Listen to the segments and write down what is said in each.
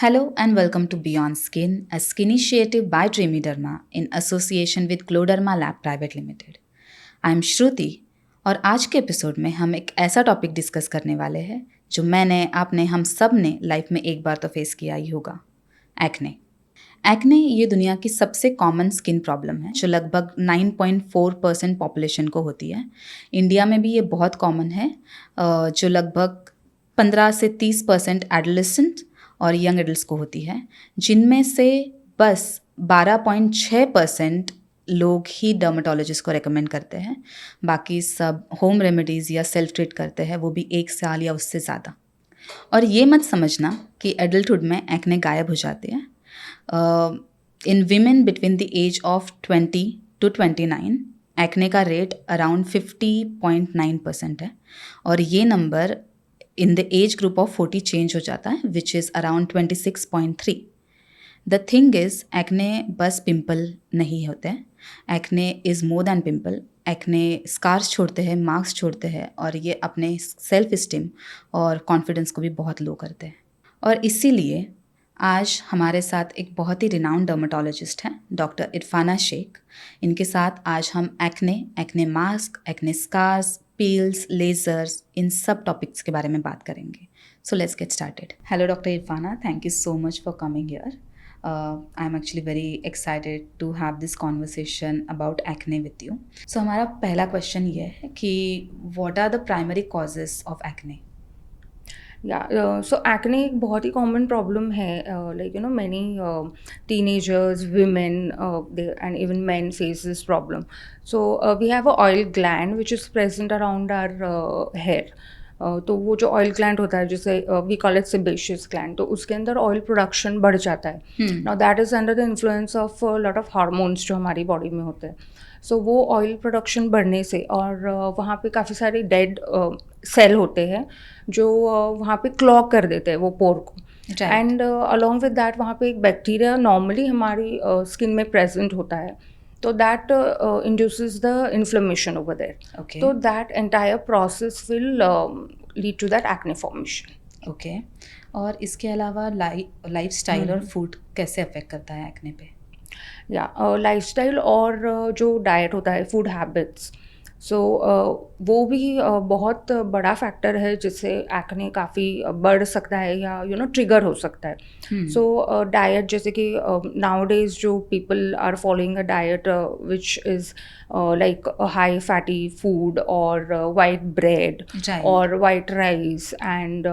Hello and welcome to Beyond Skin, a skin initiative by Dreamy Derma in association with Gloderma Lab Private Limited. I am Shruti और आज के episode में हम एक ऐसा topic discuss करने वाले हैं जो मैंने आपने हम सब ने लाइफ में एक बार तो फेस किया ही होगा, एक्ने। एक्ने ये दुनिया की सबसे कॉमन स्किन प्रॉब्लम है जो लगभग 9.4% पॉपुलेशन को होती है। इंडिया में भी ये बहुत कॉमन है, जो लगभग 15 से 30% एडोलेसेंट और यंग एडल्ट्स को होती है, जिनमें से बस 12.6% लोग ही डर्मेटोलॉजिस्ट को रेकमेंड करते हैं। बाकी सब होम रेमेडीज़ या सेल्फ ट्रीट करते हैं, वो भी 1 साल या उससे ज़्यादा। और ये मत समझना कि एडल्टहुड में एक्ने गायब हो जाते हैं। In women between the age of 20 to 29 acne का रेट अराउंड 50.9% है और ये number in the age group of 40 change हो जाता है, which is around 26.3। The thing is acne बस पिंपल नहीं होते हैं, acne is more than pimple. Acne scars छोड़ते हैं, मार्क्स छोड़ते हैं और ये अपने सेल्फ इस्टीम और कॉन्फिडेंस को भी बहुत लो करते हैं। और इसीलिए आज हमारे साथ एक बहुत ही रिनाउंड डर्मेटोलॉजिस्ट हैं, डॉक्टर इरफाना शेख। इनके साथ आज हम acne masks, acne scars, peels, lasers, इन सब टॉपिक्स के बारे में बात करेंगे। So let's get started. Hello doctor Irfana, thank you so much for coming here. I am actually very excited to have this conversation about acne with you. So हमारा पहला question ये है कि what are the primary causes of acne? So acne एक बहुत ही common problem है. Like many teenagers, women, and even men face this problem. So we have a oil gland which is present around our hair. तो वो जो oil gland होता है, जैसे we call it sebaceous gland, तो उसके अंदर ऑयल प्रोडक्शन बढ़ जाता है. Now that is under the influence of lot of hormones जो हमारी बॉडी में होते हैं. सो वो ऑयल प्रोडक्शन बढ़ने से और वहाँ पे काफ़ी सारे डेड सेल होते हैं जो वहाँ पे क्लॉग कर देते हैं वो पोर को. एंड अलॉन्ग विद दैट वहाँ पे एक बैक्टीरिया नॉर्मली हमारी स्किन में प्रेजेंट होता है, तो that induces the inflammation over there. Okay. So that entire process will lead to that acne formation. Okay. और इसके अलावा लाइफस्टाइल और फूड कैसे अफेक्ट करता है एक्ने पे? लाइफस्टाइल और जो डाइट होता है, फूड हैबिट्स, सो वो भी बहुत बड़ा फैक्टर है जिससे एक्ने काफ़ी बढ़ सकता है या ट्रिगर हो सकता है. सो डाइट, जैसे कि नाउ डेज जो people are following a diet which is like high fatty food और वाइट ब्रेड Right. और white rice and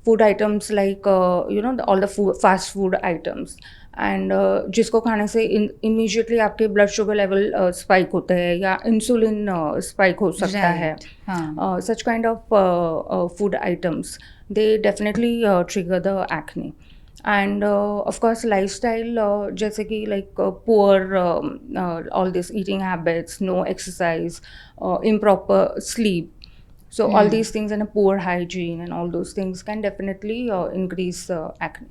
food items like all the fast food items, and जिसको खाने से इमीडिएटली आपके ब्लड शुगर लेवल स्पाइक होते हैं या insulin spike हो सकता है. Such kind of food items, they definitely trigger the acne. And of course lifestyle, जैसे कि like poor all this eating habits, no exercise, improper sleep. So all these things and a poor hygiene and all those things can definitely increase acne.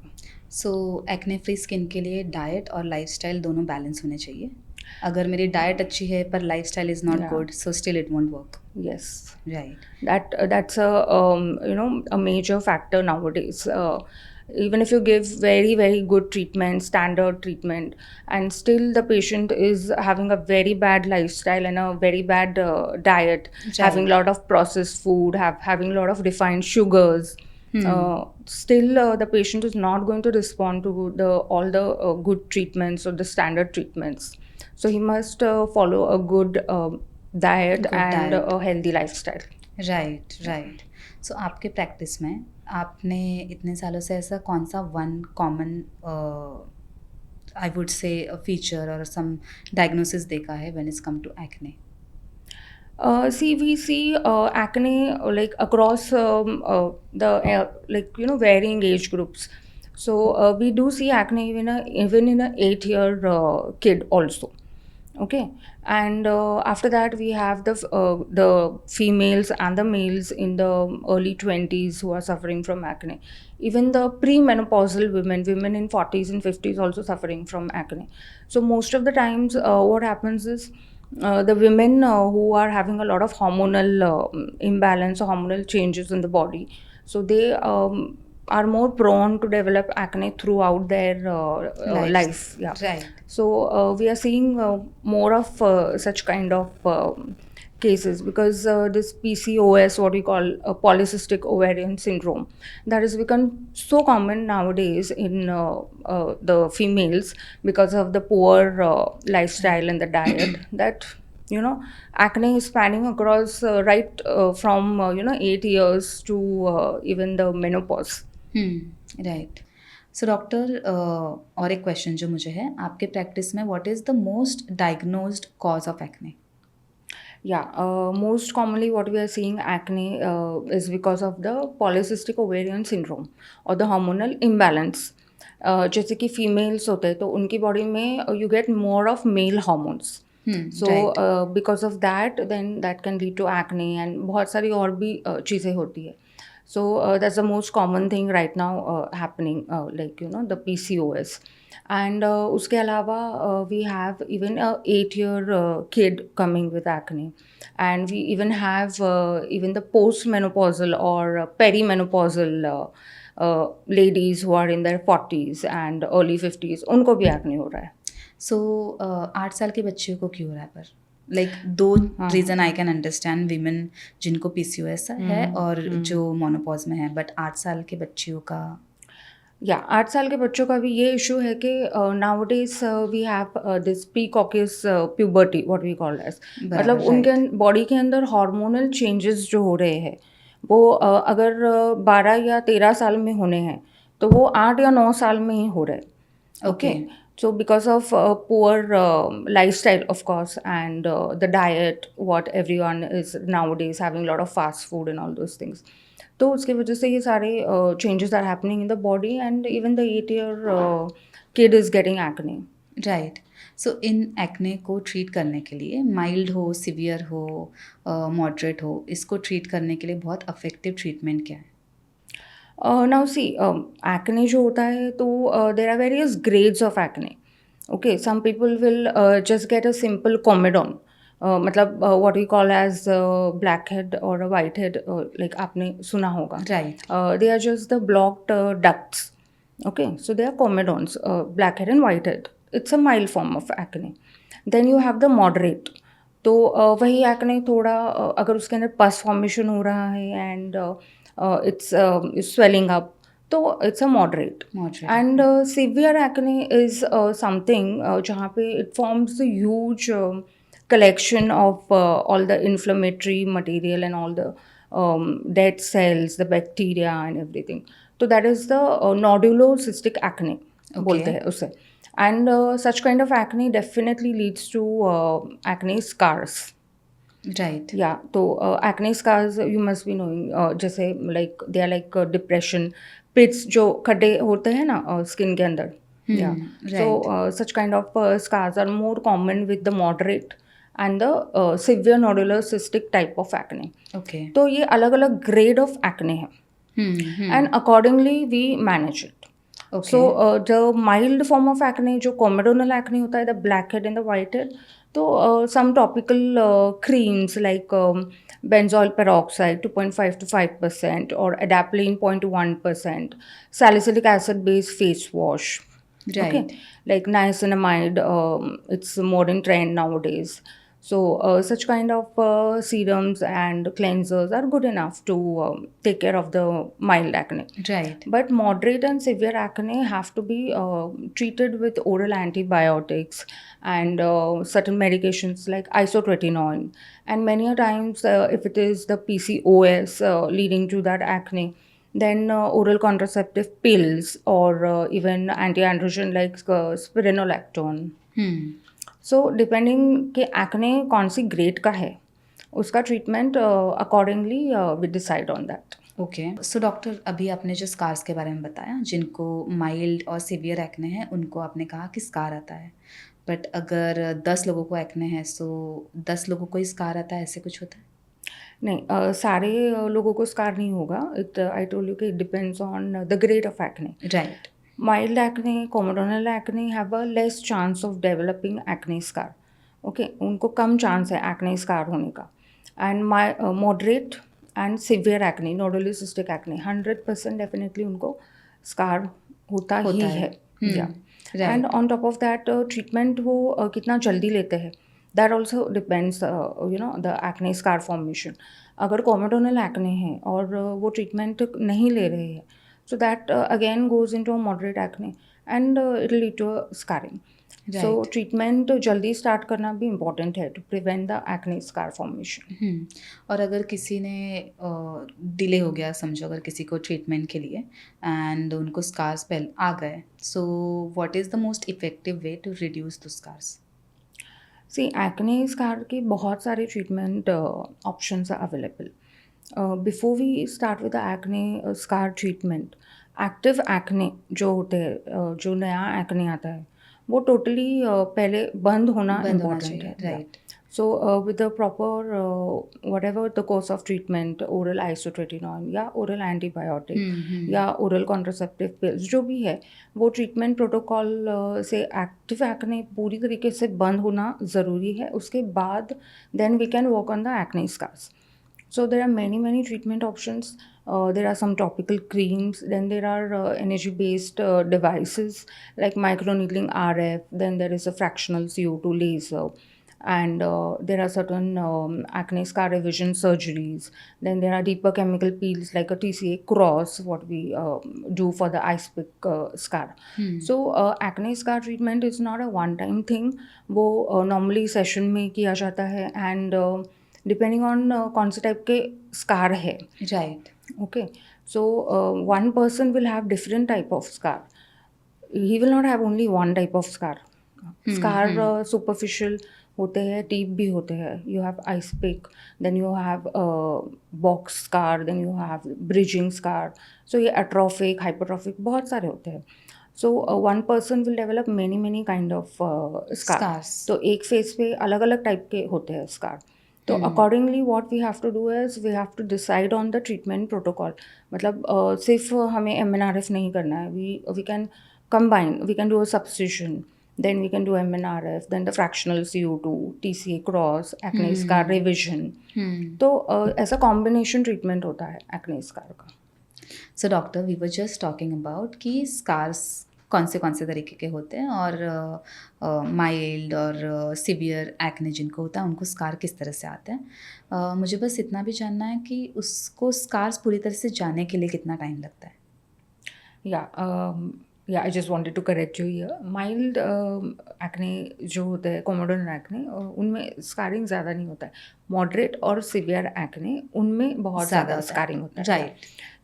So acne free skin के लिए diet और lifestyle दोनों balance होने चाहिए. अगर मेरी diet अच्छी है पर lifestyle is not Yeah. Good, so still it won't work. Yes, right. that's a major factor nowadays. Even if you give very very good treatment, standard treatment, and still the patient is having a very bad lifestyle and a very bad diet, having a lot of processed food, having a lot of refined sugars, still the patient is not going to respond to all the good treatments or the standard treatments. So he must follow a good diet Good and diet. a healthy lifestyle. Right. So आपके practice में आपने इतने सालों से ऐसा कौन सा one common I would say feature और सम डायग्नोसिस देखा है when it's come to acne? We see acne like across the varying age groups. So we do see acne even in a 8-year kid also. Okay, and after that we have the females and the males in the early 20s who are suffering from acne. Even the premenopausal women in 40s and 50s also suffering from acne. So most of the times what happens is the women who are having a lot of hormonal imbalance or hormonal changes in the body, so they are more prone to develop acne throughout their life. Yeah. Right. So we are seeing more of such kind of cases because this PCOS, what we call polycystic ovarian syndrome, that has become so common nowadays in the females because of the poor lifestyle and the diet that acne is spanning across right from 8 years to even the menopause. Right. So doctor और एक question जो मुझे है, आपके practice में what is the most diagnosed cause of acne? Yeah, most commonly what we are seeing acne is because of the polycystic ovarian syndrome or the hormonal imbalance. जैसे कि females होते हैं तो उनकी बॉडी में you get more of male hormones, so right. Because of that then that can lead to acne and बहुत सारी और भी चीज़ें होती है. So that's the most common thing right now happening, like the PCOS. And uske alawa we have even a 8-year kid coming with acne, and we even have even the postmenopausal or perimenopausal ladies who are in their 40s and early 50s, उनको भी acne हो रहा है. सो 8 साल के बच्चे को क्यों हो रहा है पर? लाइक दो reason I can understand, women जिनको पीसीओएस है और जो मोनोपॉज में है, बट 8 साल के बच्चियों का या 8 साल के बच्चों का भी ये इशू है कि nowadays we have this precocious puberty what we call age, मतलब उनके बॉडी के अंदर हार्मोनल चेंजेस जो हो रहे हैं वो अगर 12 या 13 साल में होने हैं तो वो 8 या 9 साल में ही हो रहे हैं. Okay, so because of poor lifestyle of course, and the diet what everyone is nowadays having a lot of fast food and all those things, तो उसकी वजह से ये सारे changes are happening in the body, and even the 8-year kid is getting acne. Right. So in acne को treat करने के लिए, माइल्ड हो, सिवियर हो, मॉडरेट हो, इसको ट्रीट करने के लिए बहुत अफेक्टिव ट्रीटमेंट क्या है? Now see, acne जो होता है तो there are various grades of acne. Okay, some people will just get a simple comedone, मतलब what we call as blackhead or a whitehead, like आपने सुना होगा. Right. They are just the blocked ducts. Okay, so they are comedones, blackhead and whitehead. It's a mild form of acne. Then you have the moderate. तो वही acne थोड़ा अगर उसके अंदर pus formation हो रहा है and it's swelling up, तो it's a moderate. And severe acne is something जहाँ पे it forms a huge collection of all the inflammatory material and all the dead cells, the bacteria and everything. So that is the nodulocystic acne बोलते हैं उसे. And such kind of acne definitely leads to acne scars. Right. Yeah, so acne scars you must be knowing, जैसे like they are like depression pits जो खड्डे होते हैं ना skin के अंदर. Yeah, so such kind of scars are more common with the moderate and the severe nodular cystic type of acne. Okay. तो ये अलग अलग grade of acne है, and accordingly we manage it. Okay. So the mild form of acne जो comedonal acne होता है, the blackhead and the whitehead, तो some topical creams like benzoyl peroxide 2.5 to 5% or adapalene 0.1%, salicylic acid based face wash. Right. Okay, like niacinamide, it's more in trend nowadays. So such kind of serums and cleansers are good enough to take care of the mild acne. Right. But moderate and severe acne have to be treated with oral antibiotics and certain medications like isotretinoin. And many a times if it is the PCOS leading to that acne, then oral contraceptive pills or even anti-androgen like spironolactone. So depending कि acne कौन सी grade का है उसका treatment accordingly we decide on that. Okay, so doctor अभी आपने जो scars के बारे में बताया, जिनको माइल्ड और सिवियर एक्ने है उनको आपने कहा कि स्कार आता है, बट अगर 10 लोगों को एक्ने है सो 10 लोगों को ही स्कार आता है, ऐसे कुछ होता है? नहीं, सारे लोगों को स्कार नहीं होगा. इट आई टोल्ड यू कि it depends on the grade of acne. Right. Mild acne, comedonal acne have a less chance of developing acne scar. Okay, उनको कम चांस है acne scar होने का. And my moderate and severe acne, nodular cystic acne, 100% definitely उनको scar होता ही है. या and on top of that treatment वो कितना जल्दी लेते हैं, that also depends the acne scar formation. अगर कॉमेडोनल एक्ने है और वो ट्रीटमेंट नहीं ले रहे हैं, so that again goes into a moderate acne and it will lead to a scarring. So treatment जल्दी स्टार्ट करना भी इम्पॉर्टेंट है to prevent the acne scar formation. और अगर किसी ने डिले हो गया, समझो अगर किसी को ट्रीटमेंट के लिए एंड उनको स्कार्स पहले आ गए, so what is the most effective way to reduce the scars? See acne scar के बहुत सारे treatment options are available. Before we start with the acne scar treatment, active acne जो होते हैं, जो नया एक्ने आता है, वो टोटली पहले बंद होना इम्पॉर्टेंट है. Right. So with the proper whatever the course of treatment, oral isotretinoin या oral antibiotic या oral contraceptive pills जो भी है, वो ट्रीटमेंट प्रोटोकॉल से एक्टिव एक्ने पूरी तरीके से बंद होना ज़रूरी है. उसके बाद then we can work on the acne scars. So there are many treatment options. There are some topical creams, then there are energy-based devices like microneedling RF, then there is a fractional CO2 laser, and there are certain acne scar revision surgeries. Then there are deeper chemical peels like a TCA cross, what we do for the ice pick scar. So acne scar treatment is not a one-time thing. वो normally session में किया जाता है, and depending on कौन से type के scar है. Right. Okay, so one person will have different type of scar. He will not have only one type of scar. Scar superficial होते हैं, deep भी होते हैं. You have ice pick, then you have box scar, then you have bridging scar. So ये atrophic, hypertrophic बहुत सारे होते हैं. So one person will develop many kind of scars. तो एक फेस पे अलग अलग टाइप के होते हैं scar. तो accordingly what we have to do is we have to decide on the treatment protocol. मतलब सिर्फ हमें MNRF नहीं करना है. We can combine, we can do a substitution, then we can do MNRF, then the fractional CO2, TCA cross, acne scar revision. तो ऐसा combination treatment होता है एक्ने स्कार का. So doctor, we were just talking about कि scars कौन से तरीके के होते हैं और माइल्ड और सिवियर एक्ने जिनको होता है उनको स्कार किस तरह से आते हैं. मुझे बस इतना भी जानना है कि उसको स्कार्स पूरी तरह से जाने के लिए कितना टाइम लगता है? या I just wanted to correct you here. Mild acne जो होते हैं, कोमोडोनल एक्ने, उनमें स्कारिंग ज़्यादा नहीं होता है. मॉडरेट और सिवियर एक्ने उनमें बहुत ज़्यादा स्कारिंग होता है. राइट.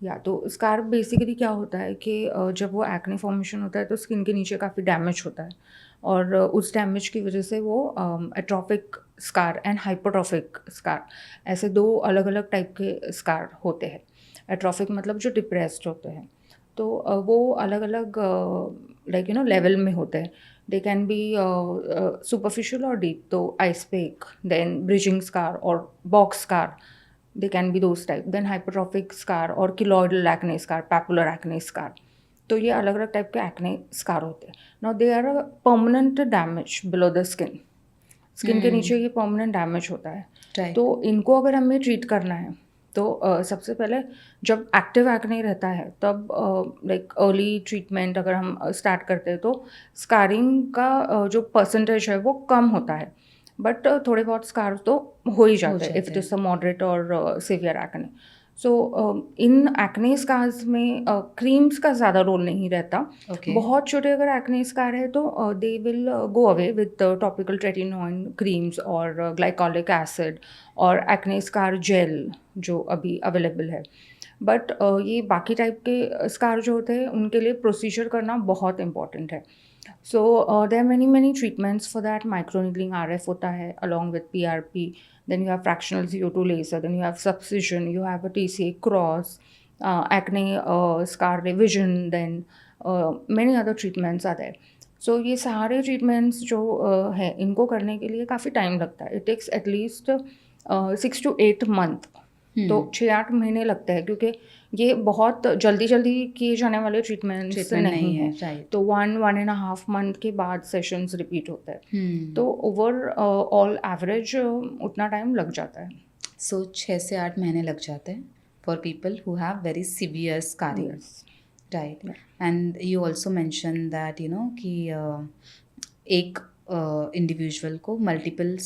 या तो स्कार बेसिकली क्या होता है कि जब वो एक्ने फॉर्मेशन होता है तो स्किन के नीचे काफ़ी डैमेज होता है, और उस डैमेज की वजह से वो atrophic scar and hypertrophic scar, ऐसे दो अलग अलग टाइप के स्कार होते हैं. एट्रोफिक मतलब जो डिप्रेस्ड होते हैं, तो वो अलग अलग लाइक लेवल में होते हैं. दे कैन बी सुपरफिशियल और डीप. तो ice pick, then bridging scar और box scar, they can be those type. Then hypertrophic scar और keloidal acne scar, papular acne scar. तो ये अलग अलग टाइप के एक्ने स्कार होते हैं. Now they are a permanent damage below the skin. Skin के नीचे ये परमानेंट डैमेज होता है. तो इनको अगर हमें ट्रीट करना है तो सबसे पहले जब एक्टिव एक्ने रहता है तब लाइक अर्ली ट्रीटमेंट अगर हम स्टार्ट करते हैं तो स्कारिंग का जो परसेंटेज है वो कम होता है. बट थोड़े बहुत स्कार तो हो ही जाते हैं if it is a moderate और सिवियर एक्ने. सो इन एक्ने स्कार्स में क्रीम्स का ज़्यादा रोल नहीं रहता. बहुत छोटे अगर एक्ने स्कार है तो they will go away with topical tretinoin creams और ग्लाइकोलिक एसिड और एक्ने स्कार जेल जो अभी अवेलेबल है. बट ये बाकी टाइप के स्कार जो होते हैं उनके लिए प्रोसीजर करना बहुत इम्पॉर्टेंट है. So there are many treatments for that. Microneedling RF होता है along with PRP. Then you have fractional CO2 laser. Then you have subcision. You have a TCA cross, acne scar revision. Then many other treatments are there. So ये सारे treatments जो है इनको करने के लिए काफ़ी टाइम लगता है. It takes at least 6 to 8 month. तो 6-8 महीने लगते हैं क्योंकि ये बहुत जल्दी किए जाने वाले ट्रीटमेंट्स नहीं है. तो 1.5 मंथ के बाद सेशंस रिपीट होते हैं. तो ओवर ऑल एवरेज उतना टाइम लग जाता है. सो 6 से 8 महीने लग जाते हैं for people who have very severe scarring, Yes. Right? Yeah. And you also mention that कि एक इंडिविजुअल को मल्टीपल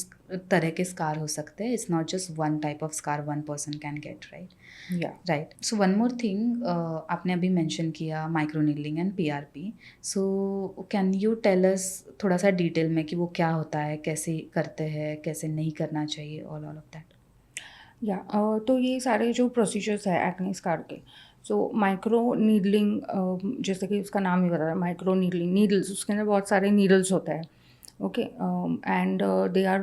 तरह के स्कार हो सकते हैं. It's not just one type of scar one person can get, right? Yeah. Right. So one more thing, आपने अभी मेंशन किया microneedling and PRP. So can you tell us थोड़ा सा डिटेल में कि वो क्या होता है, कैसे करते हैं, कैसे नहीं करना चाहिए, ऑल ऑफ दैट? या तो ये सारे जो प्रोसीजर्स है एक्ने स्कार के, सो माइक्रो नीडलिंग, जैसे कि उसका नाम ही बता रहा है माइक्रो नीडलिंग, नीडल्स, उसके अंदर बहुत सारे नीडल्स होते हैं. Okay. And they are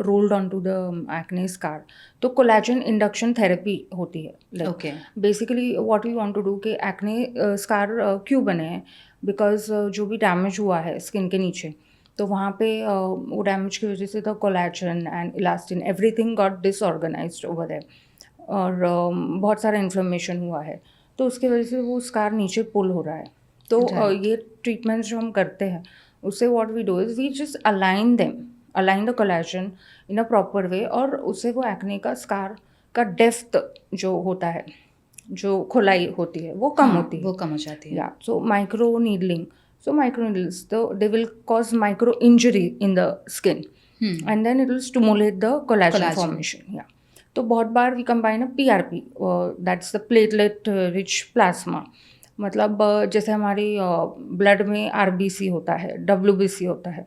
rolled on to the acne scar. तो कोलेजन इंडक्शन थेरेपी होती है. Like okay. Basically what we want to do कि एक्ने स्कार क्यों बने हैं, बिकॉज जो भी डैमेज हुआ है स्किन के नीचे, तो वहाँ पे वो डैमेज की वजह से the collagen and elastin everything got disorganised over there, और बहुत सारा इन्फ्लेमेशन हुआ है, तो उसकी वजह से वो स्कार नीचे पुल हो रहा है. तो Right. ये ट्रीटमेंट्स जो हम करते हैं उससे what we do is we just align the collagen in a proper way, और उससे वो एक्ने का स्कार का डेप्थ जो होता है, जो खुलाई होती है, वो कम होती है. वो कम हो जाती है. Yeah, so micro needling. So micro needles, they will cause micro injury in the skin, and then it will stimulate the collagen formation. Yeah. तो बहुत बार we combine a PRP, that's the platelet rich plasma. मतलब जैसे हमारी blood में RBC होता है, WBC होता है,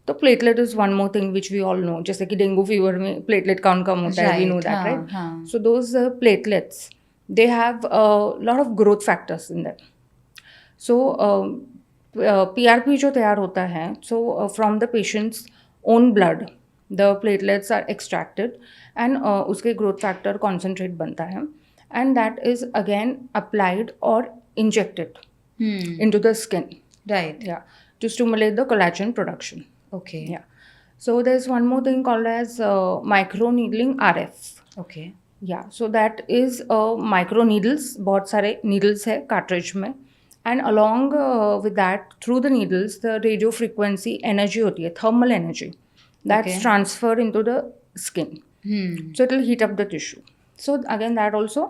तो platelet is one more thing which we all know. जैसे कि डेंगू फीवर में प्लेटलेट काउंट कम होता है, we know that, right? So those platelets, they have a lot of growth factors in them. So PRP जो तैयार होता है, so from the patient's own blood the platelets are extracted, and उसके growth factor concentrate बनता है, and that is again applied or injected into the skin, Right. yeah, to stimulate the collagen production. Okay. Yeah. So there's one more thing called as micro needling RF. Okay. या so that is micro needles, बहुत सारे needles है cartridge में, and along with that through the needles the radio frequency energy होती है, thermal energy, that's transfer in to the skin, so it will heat up the tissue. So again that also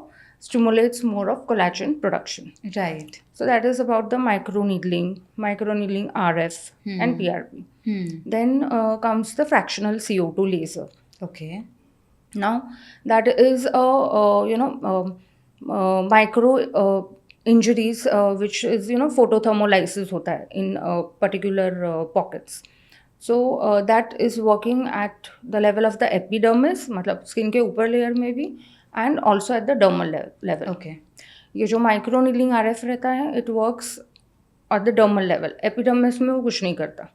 stimulates more of collagen production. Right. So that is about the microneedling RF, and PRP. Then comes the fractional CO2 laser. Okay. Now that is micro injuries, which is photothermolysis hota hai in particular pockets. So that is working at the level of the epidermis, मतलब skin के ऊपर layer में भी, and also at the dermal level. Okay. ये जो micro needling RF रहता है, it works at the dermal level. epidermis में वो कुछ नहीं करता.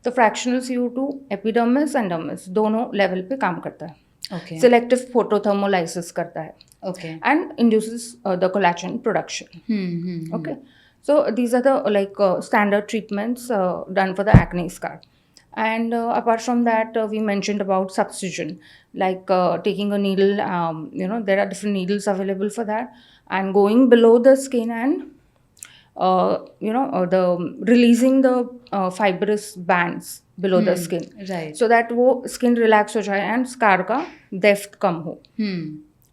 तो fractional CO2 epidermis and dermis दोनों level पे काम करता है. Okay. Selective photothermolysis करता है. Okay. And induces the collagen production. Okay. So these are the standard treatments done for the acne scar. And apart from that, we mentioned about subcision, like taking a needle. There are different needles available for that, and going below the skin and the releasing the fibrous bands below the skin, Right. so that वो skin relax हो जाए and scar का depth कम हो.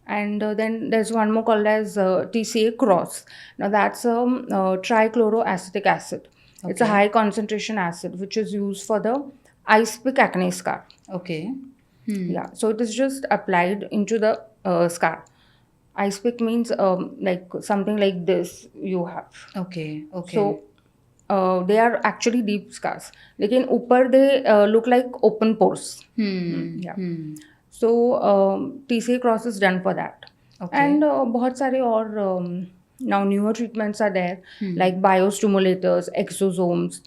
And then there's one more called as TCA cross. Now that's trichloroacetic acid. It's a high concentration acid which is used for the ice pick acne scar. Okay. Yeah, so it is just applied into the scar. Ice pick means like something like this you have. Okay. Okay. So they are actually deep scars. लेकिन ऊपर they look like open pores. Yeah. So TCA cross is done for that. Okay. And बहुत सारे और now newer treatments are there, like biostimulators, exosomes.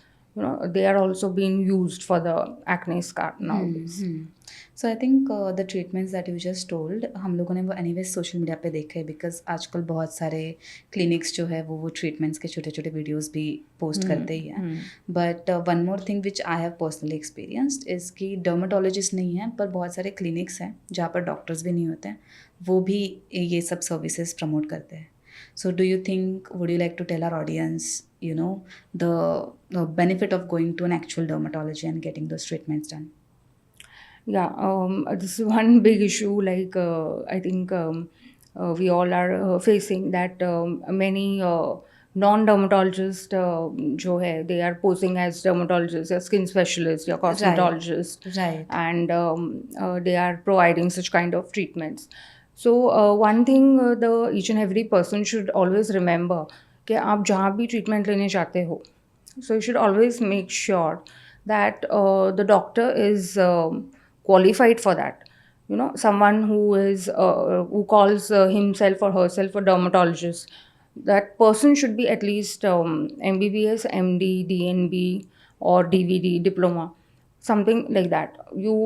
They are also being used for the acne scar nowadays. So I think the treatments that you just told, हम लोगों ने वो anyways social media पे देखे, because आजकल बहुत सारे clinics जो है वो ट्रीटमेंट्स के छोटे छोटे वीडियोस भी पोस्ट करते ही हैं. But one more thing which I have personally experienced is कि डर्माटोलॉजिस्ट नहीं है, पर बहुत सारे क्लिनिक्स हैं जहाँ पर डॉक्टर्स भी नहीं होते हैं, वो भी ये सब सर्विसेज प्रमोट करते हैं. So do you think, would you like to tell our audience, the benefit of going to an actual dermatology and getting those treatments done? Yeah, this is one big issue. Like I think we all are facing that many non-dermatologists, जो है, they are posing as dermatologists, or skin specialists, or Right, cosmetologists, right, and they are providing such kind of treatments. So one thing the each and every person should always remember कि आप जहाँ भी treatment लेने जाते हो, so you should always make sure that the doctor is qualified for that. You know, someone who calls himself or herself a dermatologist. That person should be at least MBBS, MD, DNB, or DVD diploma, something like that. You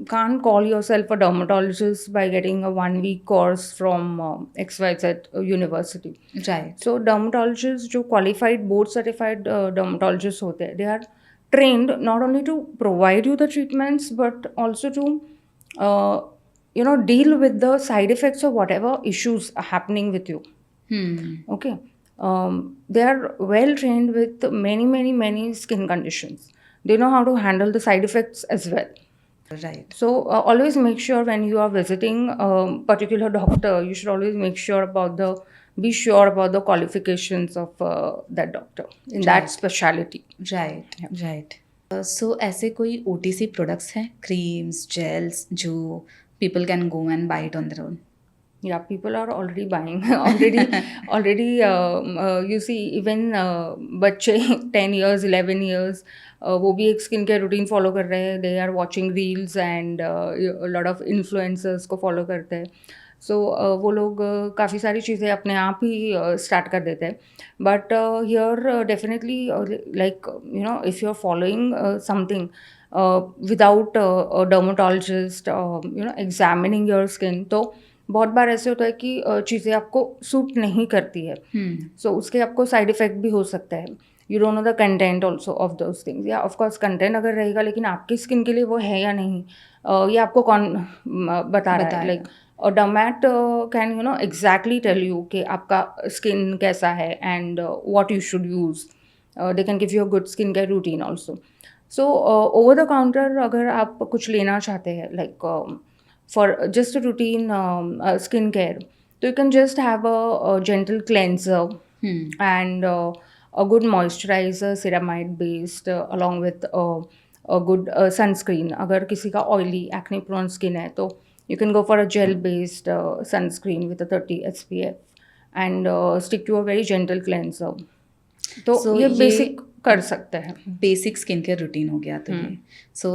can't call yourself a dermatologist by getting a 1 week course from XYZ university. right, So dermatologists, जो qualified board certified dermatologists होते हैं, they are trained not only to provide you the treatments but also to uh, deal with the side effects of whatever issues are happening with you. Okay. They are well trained with many skin conditions. They know how to handle the side effects as well. right. So always make sure when you are visiting a particular doctor, you should always make sure about the be sure about the qualifications of that doctor in that Right. specialty. Right right so ऐसे कोई OTC products हैं creams gels जो people can go and buy it on their own Yeah, people are already buying already. You see, even बच्चे 10 years, 11 years, वो भी एक skin care routine follow कर रहे हैं. They are watching reels and lot of influencers को follow करते हैं. सो वो लोग काफ़ी सारी चीज़ें अपने आप ही स्टार्ट कर देते हैं. But here definitely, like if you are following something without dermatologist, examining your skin, तो बहुत बार ऐसे होता है कि चीज़ें आपको सूट नहीं करती है. सो उसके आपको साइड इफ़ेक्ट भी हो सकता है. You don't know the content also of those things. या ऑफकोर्स कंटेंट अगर रहेगा, लेकिन आपकी स्किन के लिए वो है या नहीं, ये आपको कौन बता रहा है. लाइक और derm can exactly tell you कि आपका स्किन कैसा है and what you should use. They can give you a good skin care routine also. So over the counter अगर आप कुछ लेना चाहते हैं, like for just a routine skincare, so you can just have a gentle cleanser and a good moisturizer, ceramide based, along with a good sunscreen. अगर किसी का oily acne prone skin है, तो you can go for a gel based sunscreen with a 30 SPF and stick to a very gentle cleanser. तो So ये ये basic कर सकते हैं. बेसिक स्किन केयर रूटीन हो गया. तो ये सो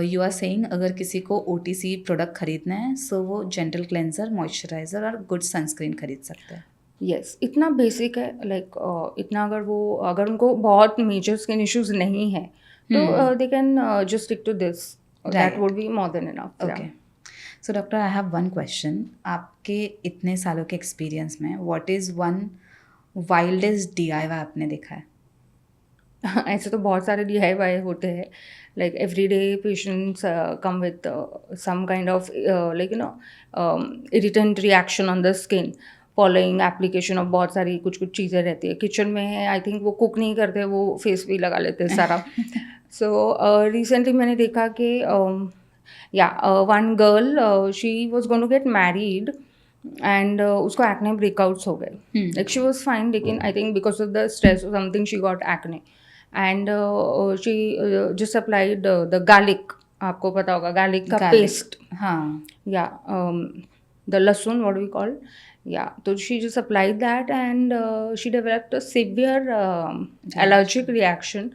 यू आर सेइंग अगर किसी को ओटीसी प्रोडक्ट खरीदना है सो वो जेंटल क्लेंजर मॉइस्चराइजर और गुड सनस्क्रीन खरीद सकते हैं. यस, इतना बेसिक है. लाइक इतना अगर उनको बहुत मेजर स्किन इश्यूज नहीं है, तो they can just stick to this. That Right. Would be more than enough. Okay so doctor I have one question. आपके इतने सालों के एक्सपीरियंस में what is one wildest DIY आपने देखा है? ऐसे तो बहुत सारे DIY होते हैं. Like every day patients come with some kind of irritant reaction on the skin following application of बहुत सारी कुछ कुछ चीज़ें रहती है. किचन में है, आई थिंक वो कुक नहीं करते, वो फेस पे ही लगा लेते हैं सारा. सो रिसेंटली मैंने देखा कि या one girl, she was going to get married and उसको एक्ने ब्रेकआउट्स हो गए. लाइक शी वॉज फाइन, लेकिन I think because of the stress और something she got acne. And she just applied the garlic. आपको पता होगा garlic का Garlic. Paste. हाँ. या द लहसुन, व्हाट वी कॉल. या तो she just applied that and she developed a severe allergic reaction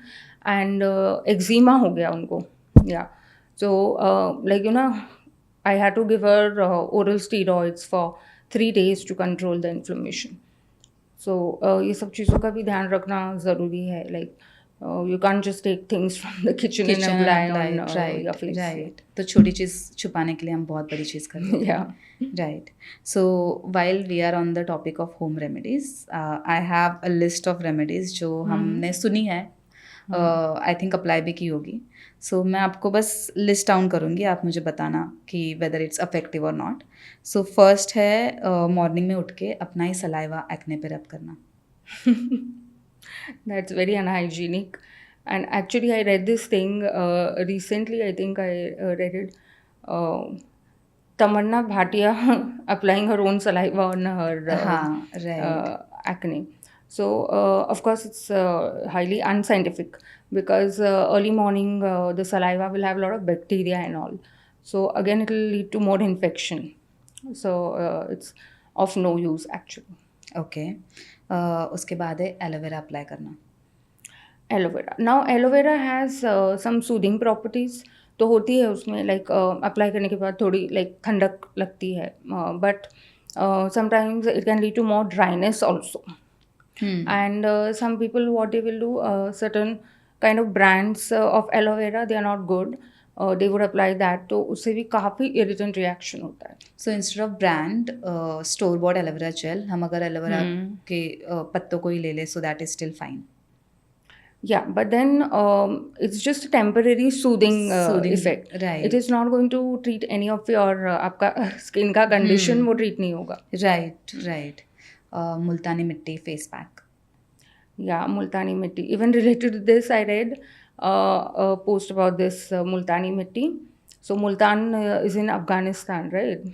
and eczema हो गया उनको. या so like I had to give her oral steroids for 3 days to control the inflammation. So ये सब चीज़ों का भी ध्यान रखना ज़रूरी है. Like you can't just take things from the kitchen and kitchen apply on right your face. Right. तो छोटी चीज़ छुपाने के लिए हम बहुत बड़ी चीज़ करते हैं. Yeah. Right. So while we are on the topic of home remedies, I have a list of remedies जो हमने सुनी है, आई थिंक अप्लाई भी की होगी. सो मैं आपको बस लिस्ट डाउन करूँगी, आप मुझे बताना कि वेदर इट्स अफेक्टिव और नॉट. सो फर्स्ट है मॉर्निंग में उठ के अपना ही सलाइवा एक्ने पे रब करना. That's very unhygienic. And actually, I read this thing recently. I think I read it. Tamanna Bhatia applying her own saliva on her हाँ, right. acne. So, of course, it's highly unscientific because early morning the saliva will have a lot of bacteria and all. So, again, it will lead to more infection. So, it's of no use actually. Okay, उसके बाद है aloe vera apply करना. Aloe vera. Now aloe vera has some soothing properties तो होती है उसमें like apply करने के बाद थोड़ी लाइक ठंडक लगती है but sometimes it can lead to more dryness also and some people what they will do certain kind of brands of aloe vera they are not good they would apply that तो उससे भी काफ़ी irritant reaction होता है. So instead of brand store bot aloe vera gel, हम अगर aloe vera के पत्तों को ही ले ले, so that is still fine. Yeah, but then it's just a temporary soothing, Soothing, effect. right. It is not going to treat any of your आपका skin का condition वो treat नहीं होगा. Right right. Multani mitti face pack. Yeah, Multani Mitti. Even related to this, I read a post about this Multani Mitti. So Multan is in Afghanistan, right?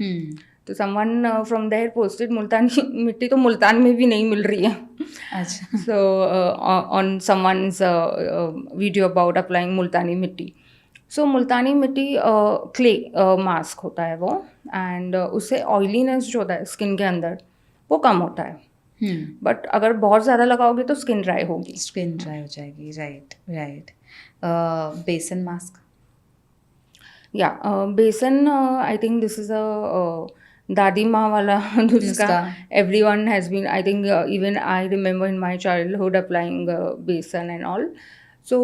तो someone from there posted मुल्तानी मिट्टी तो मुल्तान में भी नहीं मिल रही है. अच्छा. So on someone's video about applying मुल्तानी मिट्टी. So मुल्तानी मिट्टी clay mask होता है वो and उससे oiliness जो होता है स्किन के अंदर वो कम होता है. बट अगर बहुत ज़्यादा लगाओगे तो स्किन ड्राई होगी. स्किन ड्राई हो जाएगी. Right right. बेसन मास्क. या बेसन I think this is a दादी माँ वाला नुस्खा. everyone has been I think even I remember in my childhood applying besan and all. So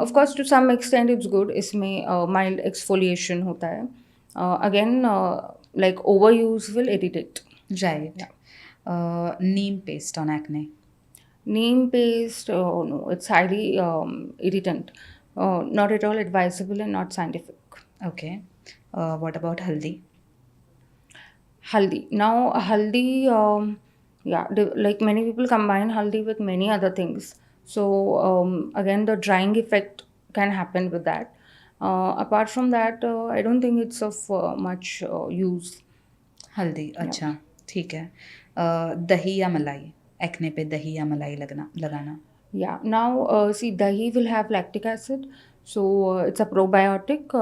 of course to some extent it's good. इसमें mild exfoliation होता है. Again like overuse will irritate. Right. Neem paste on acne. Neem paste, no, it's highly irritant. Not at all advisable and not scientific. Okay. What about हल्दी. Haldi. Now, haldi, yeah, like many people combine haldi with many other things. So, again, the drying effect can happen with that. Apart from that, I don't think it's of much use. हल्दी. अच्छा ठीक है. दही या मलाई. Acne पे दही या मलाई लगाना. Yeah. Now, see, dahi will have lactic acid. So, it's a probiotic.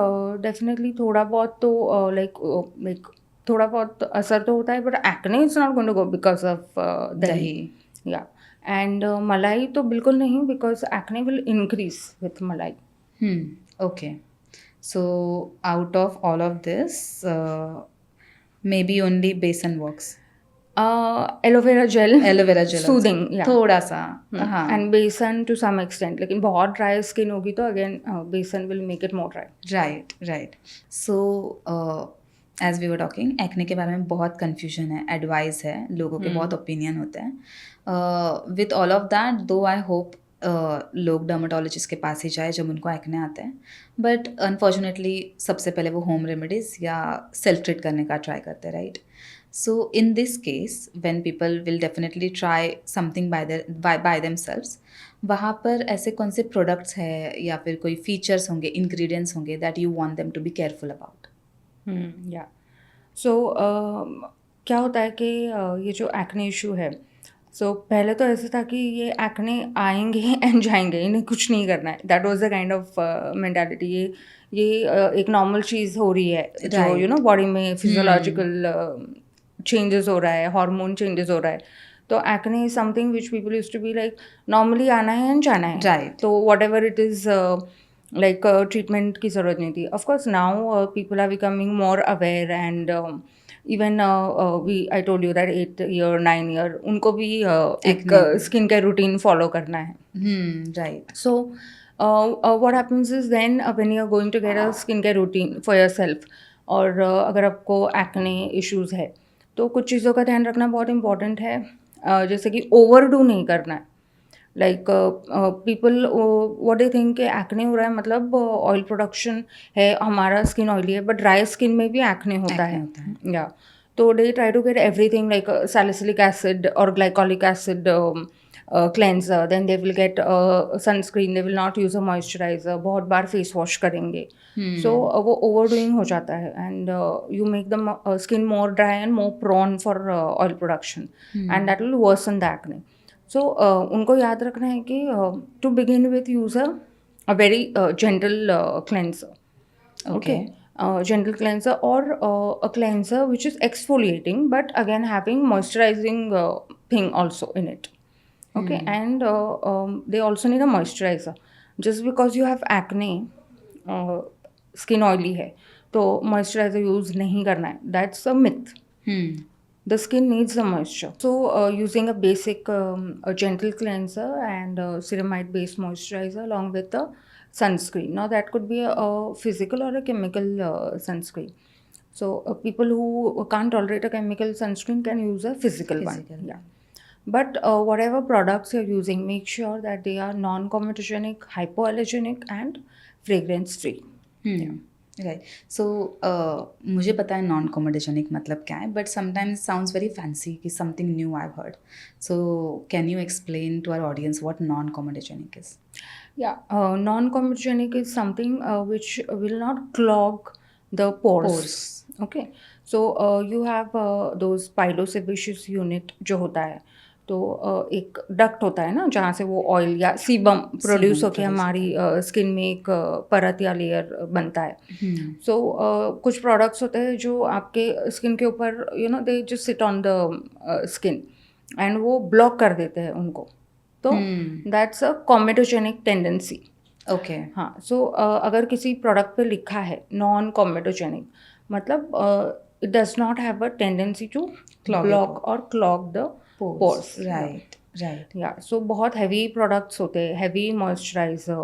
Definitely, थोड़ा बहुत तो like थोड़ा बहुत असर तो होता है but acne is not going to go because of dahi. Yeah and malai तो बिल्कुल नहीं because acne will increase with malai. Okay. So out of all of this may be only besan works. Aloe vera gel soothing थोड़ा सा. हाँ. एंड बेसन to some extent लेकिन बहुत dry skin होगी तो again besan will make it more dry. Right right. So as we were talking, acne के बारे में बहुत कन्फ्यूजन है, एडवाइस है, लोगों के बहुत ओपिनियन होते हैं. विथ ऑल ऑफ दैट दो आई होप लोग डर्माटोलॉजिस्ट के पास ही जाए जब उनको एक्ने आते हैं. बट अनफॉर्चुनेटली सबसे पहले वो होम रेमेडीज़ या सेल्फ ट्रीट करने का ट्राई करते हैं. Right. So in this case when people will definitely try something by themselves, वहाँ पर ऐसे कौन से प्रोडक्ट्स हैं या फिर कोई फीचर्स होंगे, इंग्रेडिएंट्स होंगे that you want them to be careful about. या सो क्या होता है कि ये जो एक्ने इशू है सो पहले तो ऐसा था कि ये एक्ने आएंगे एंड जाएंगे, इन्हें कुछ नहीं करना है. That was the kind of mentality. ये एक नॉर्मल चीज़ हो रही है जो यू नो बॉडी में फिजियोलॉजिकल चेंजेस हो रहा है, हार्मोन चेंजेस हो रहा है. तो acne is something which people used to be like normally आना है एंड जाना है. Right. तो whatever it is like treatment की ज़रूरत नहीं थी. Of course now people are becoming more aware and even we I told you that 8 year 9 year उनको भी एक स्किन केयर रूटीन फॉलो करना है. Right. So what happens is then when you're going to get a skincare routine for yourself और अगर आपको acne issues है तो कुछ चीज़ों का ध्यान रखना बहुत इम्पॉर्टेंट है. जैसे कि ओवरडू नहीं करना है. Like people what they think कि एक्ने हो रहा है मतलब ऑयल प्रोडक्शन है, हमारा स्किन ऑयली है, बट ड्राई स्किन में भी एक्ने होता है. या तो they try to get everything like salicylic acid और glycolic acid cleanser, then they will get sunscreen, they will not use a moisturiser, बहुत बार फेस वॉश करेंगे. सो वो ओवरडूइंग हो जाता है and you make the skin more dry and more prone for oil production and that will worsen the acne. So उनको याद रखना है कि to begin with use a very gentle cleanser. Okay. Gentle cleanser or a cleanser which is exfoliating but again having moisturizing thing also in it. Okay. And they also need a moisturizer. Just because you have acne, skin oily है तो moisturizer use नहीं करना है. That's a myth. The skin needs the moisture. So using a basic a gentle cleanser and ceramide based moisturizer along with the sunscreen. Now that could be a physical or a chemical sunscreen. So people who can't tolerate a chemical sunscreen can use a physical one. Yeah. But whatever products you're using, make sure that they are non-comedogenic, hypoallergenic and fragrance free. Right. So मुझे पता है non comedogenic मतलब क्या है, but sometimes sounds very fancy कि something new I heard. So can you explain to our audience what non comedogenic is? Yeah, non-comedogenic is something which will not clog the pores. Okay, so you have those pilosebaceous unit जो होता है, तो एक duct होता है ना जहाँ से वो ऑयल या सीबम प्रोड्यूस होकर हमारी स्किन में एक परत या लेयर बनता है. सो कुछ प्रोडक्ट्स होते हैं जो आपके स्किन के ऊपर they just sit on the skin and वो ब्लॉक कर देते हैं उनको. तो that's a comedogenic tendency. Okay. हाँ. सो अगर किसी प्रोडक्ट पे लिखा है नॉन कॉमेडोजेनिक मतलब it does not have a tendency to block और clog the pores. Right. Yeah. So बहुत heavy products होते हैं, heavy moisturizer,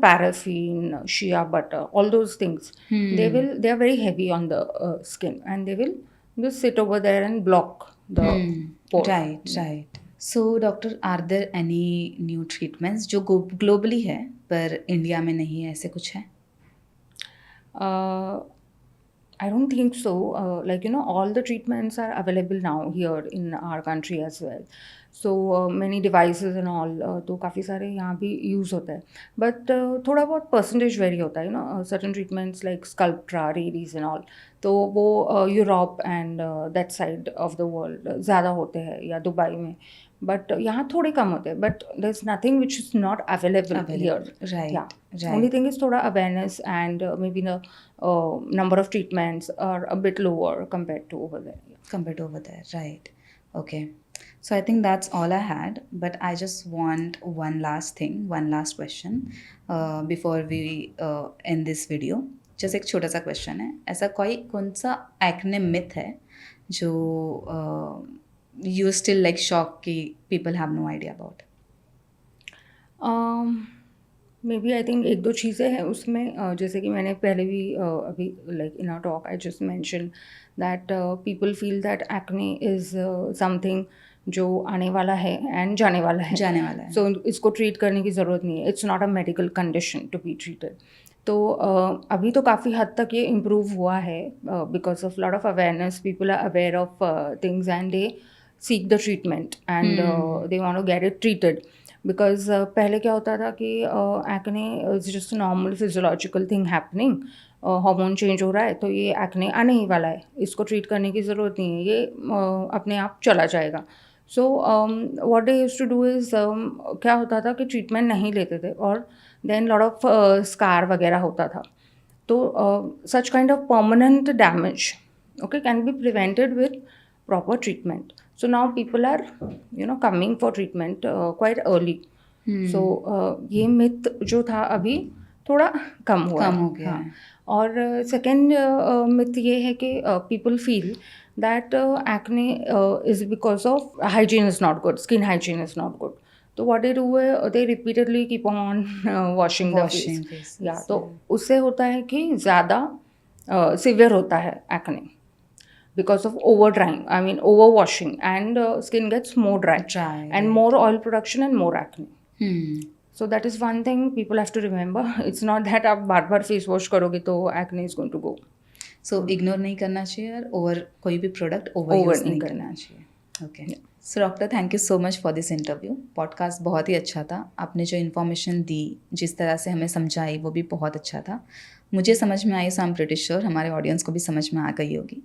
paraffin, shea butter, all those things. They are very heavy on the skin and they will just sit over there and block the pore. Right. So doctor, are there any new treatments जो globally है पर India में नहीं है, ऐसे कुछ है? I don't think so. All the treatments are available now here in our country as well. So many devices and all, तो काफ़ी सारे यहाँ भी use होता है. But थोड़ा बहुत percentage vary होता है, certain treatments like Sculptra, Radies and all. तो वो Europe and that side of the world ज़्यादा होते हैं या दुबई में. बट यहाँ थोड़े कम होते हैं. But there is nothing which is not available here. Right. Only thing is thoda awareness and maybe the number of treatments are a bit lower compared to over there. Right. Okay. So I think that's all I had, but I just want one last question before we end this video. Just एक छोटा सा question है. ऐसा कौन सा acne myth है जो you still like shocked कि people have no idea about? Maybe I think एक दो चीज़ें हैं उसमें, जैसे कि मैंने पहले भी अभी like in our talk I just mentioned that people feel that acne is something जो आने वाला है एंड जाने वाला है. So इसको ट्रीट करने की ज़रूरत नहीं है. It's not a medical condition to be treated. तो अभी तो काफ़ी हद तक ये इम्प्रूव हुआ है because of lot of awareness. People are aware of things and they seek the treatment and they want to get it treated. Because पहले क्या होता था कि acne is just normal physiological thing happening, hormone change हो रहा है तो ये एक्ने आने ही वाला है, इसको ट्रीट करने की ज़रूरत नहीं है, ये अपने आप चला जाएगा. So what they used to do is, क्या होता था कि ट्रीटमेंट नहीं लेते थे और देन लॉट ऑफ स्कार वगैरह होता था. तो सच kind of permanent damage can be prevented with proper treatment. So now people are coming for treatment quite early. So ये myth जो था अभी थोड़ा कम हो गया. हाँ. और second myth ये है कि people feel that acne is because of hygiene is not good, skin hygiene is not good. तो what they do है they repeatedly keep on washing the face. Yeah, तो उससे होता है कि ज़्यादा severe होता है acne. Because of overwashing and skin gets more dry and more oil production and more acne. So that is one thing people have to remember. It's not that आप बार-बार face wash करोगे तो acne is going to go. So ignore नहीं करना चाहिए और कोई भी product overuse नहीं करना चाहिए. Okay. So doctor, thank you so much for this interview. Podcast बहुत ही अच्छा था। आपने जो इन्फॉर्मेशन दी, जिस तरह से हमें समझाई, वो भी बहुत अच्छा था। मुझे समझ में आई, so I am pretty sure हमारे ऑडियंस को भी समझ में आ गई होगी।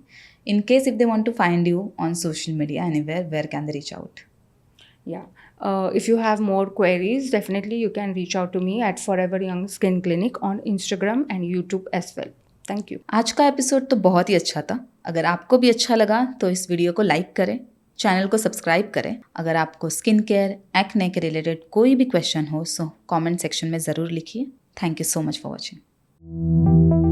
In case if they want to find you on social media anywhere, where can they reach out? Yeah. If you have more queries, definitely you can reach out to me at Forever Young Skin Clinic on Instagram and YouTube as well. Thank you. आज का episode तो बहुत ही अच्छा था। अगर आपको भी अच्छा लगा तो इस वीडियो को लाइक करें, चैनल को सब्सक्राइब करें। अगर आपको स्किन केयर, एक्ने के रिलेटेड कोई भी क्वेश्चन हो, सो कमेंट सेक्शन में ज़रूर लिखिए। Thank you so much for watching.